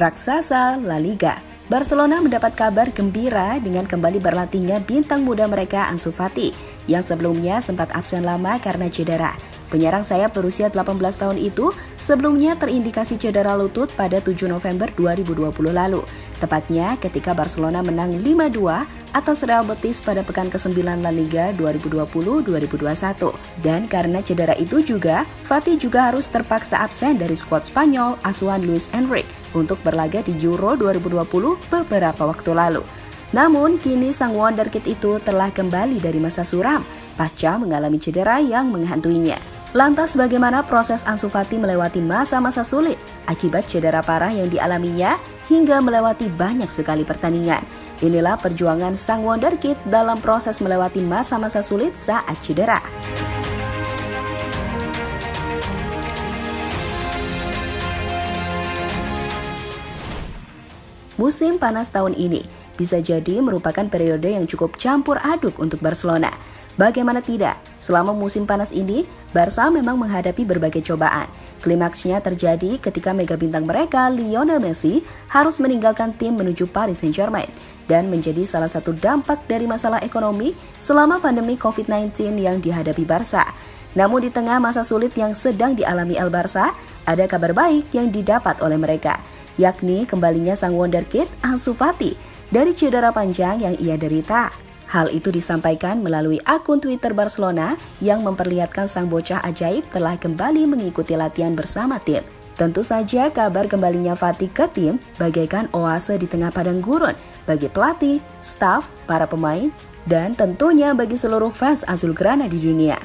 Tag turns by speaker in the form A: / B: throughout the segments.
A: Raksasa La Liga. Barcelona mendapat kabar gembira dengan kembali berlatihnya bintang muda mereka Ansu Fati yang sebelumnya sempat absen lama karena cedera. Penyerang sayap berusia 18 tahun itu sebelumnya terindikasi cedera lutut pada 7 November 2020 lalu. Tepatnya ketika Barcelona menang 5-2 atas Real Betis pada pekan ke-9 La Liga 2020-2021. Dan karena cedera itu juga, Fati juga harus terpaksa absen dari skuad Spanyol asuhan Luis Enrique untuk berlaga di Euro 2020 beberapa waktu lalu. Namun, kini sang wonderkid itu telah kembali dari masa suram pasca mengalami cedera yang menghantuinya. Lantas bagaimana proses Ansu Fati melewati masa-masa sulit akibat cedera parah yang dialaminya hingga melewati banyak sekali pertandingan? Inilah perjuangan sang wonderkid dalam proses melewati masa-masa sulit saat cedera. Musim panas tahun ini bisa jadi merupakan periode yang cukup campur aduk untuk Barcelona. Bagaimana tidak, selama musim panas ini, Barca memang menghadapi berbagai cobaan. Klimaksnya terjadi ketika mega bintang mereka, Lionel Messi, harus meninggalkan tim menuju Paris Saint-Germain dan menjadi salah satu dampak dari masalah ekonomi selama pandemi COVID-19 yang dihadapi Barca. Namun di tengah masa sulit yang sedang dialami El Barca, ada kabar baik yang didapat oleh mereka, yakni kembalinya sang wonderkid Ansu Fati dari cedera panjang yang ia derita. Hal itu disampaikan melalui akun Twitter Barcelona yang memperlihatkan sang bocah ajaib telah kembali mengikuti latihan bersama tim. Tentu saja kabar kembalinya Fati ke tim bagaikan oase di tengah padang gurun bagi pelatih, staf, para pemain, dan tentunya bagi seluruh fans Azulgrana di dunia.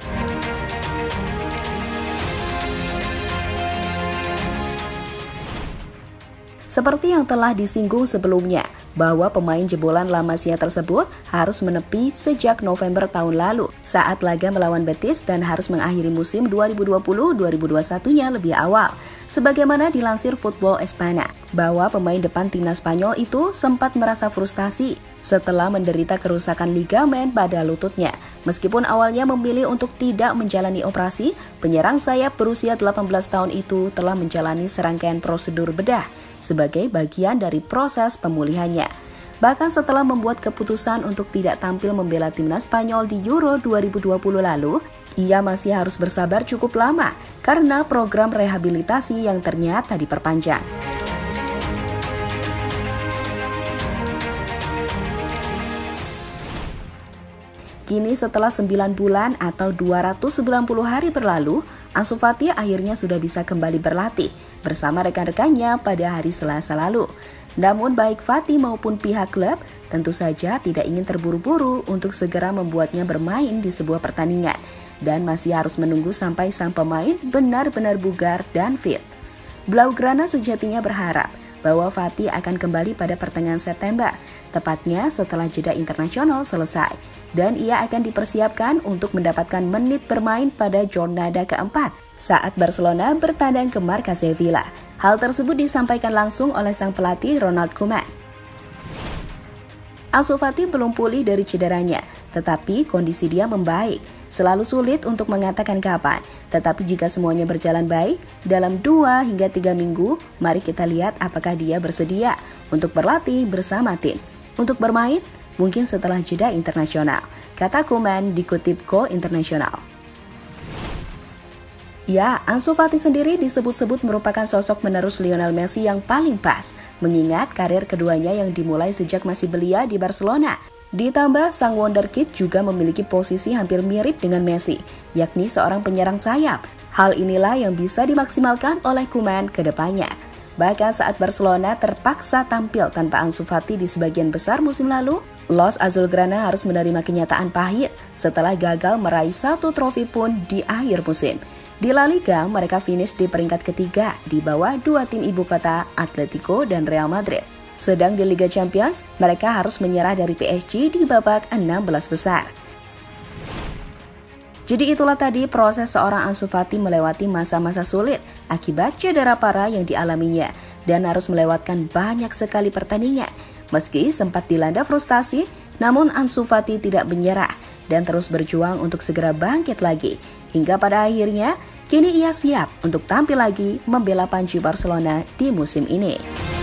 A: Seperti yang telah disinggung sebelumnya, bahwa pemain jebolan La Masia tersebut harus menepi sejak November tahun lalu saat laga melawan Betis dan harus mengakhiri musim 2020-2021-nya lebih awal. Sebagaimana dilansir Football Espana, bahwa pemain depan timnas Spanyol itu sempat merasa frustasi setelah menderita kerusakan ligamen pada lututnya. Meskipun awalnya memilih untuk tidak menjalani operasi, penyerang sayap berusia 18 tahun itu telah menjalani serangkaian prosedur bedah sebagai bagian dari proses pemulihannya. Bahkan setelah membuat keputusan untuk tidak tampil membela timnas Spanyol di Euro 2020 lalu, ia masih harus bersabar cukup lama karena program rehabilitasi yang ternyata diperpanjang. Kini setelah 9 bulan atau 290 hari berlalu, Ansu Fati akhirnya sudah bisa kembali berlatih bersama rekan-rekannya pada hari Selasa lalu. Namun baik Fati maupun pihak klub tentu saja tidak ingin terburu-buru untuk segera membuatnya bermain di sebuah pertandingan dan masih harus menunggu sampai sang pemain benar-benar bugar dan fit. Blaugrana sejatinya berharap bahwa Fati akan kembali pada pertengahan September, tepatnya setelah jeda internasional selesai, dan ia akan dipersiapkan untuk mendapatkan menit bermain pada jornada keempat saat Barcelona bertandang ke Marca Sevilla. Hal tersebut disampaikan langsung oleh sang pelatih Ronald Koeman. Ansu Fati belum pulih dari cederanya, tetapi kondisi dia membaik. Selalu sulit untuk mengatakan kapan, tetapi jika semuanya berjalan baik, dalam 2 hingga 3 minggu, mari kita lihat apakah dia bersedia untuk berlatih bersama tim. Untuk bermain, mungkin setelah jeda internasional, kata Koeman dikutip Go International. Ya, Ansu Fati sendiri disebut-sebut merupakan sosok penerus Lionel Messi yang paling pas, mengingat karir keduanya yang dimulai sejak masih belia di Barcelona. Ditambah, sang wonderkid juga memiliki posisi hampir mirip dengan Messi, yakni seorang penyerang sayap. Hal inilah yang bisa dimaksimalkan oleh Koeman ke depannya. Bahkan saat Barcelona terpaksa tampil tanpa Ansu Fati di sebagian besar musim lalu, Los Azulgrana harus menerima kenyataan pahit setelah gagal meraih 1 trofi pun di akhir musim. Di La Liga, mereka finish di peringkat ketiga di bawah 2 tim ibu kota, Atletico dan Real Madrid. Sedang di Liga Champions, mereka harus menyerah dari PSG di babak 16 besar. Jadi itulah tadi proses seorang Ansu Fati melewati masa-masa sulit akibat cedera parah yang dialaminya dan harus melewatkan banyak sekali pertandingan. Meski sempat dilanda frustasi, namun Ansu Fati tidak menyerah dan terus berjuang untuk segera bangkit lagi. Hingga pada akhirnya, kini ia siap untuk tampil lagi membela panji Barcelona di musim ini.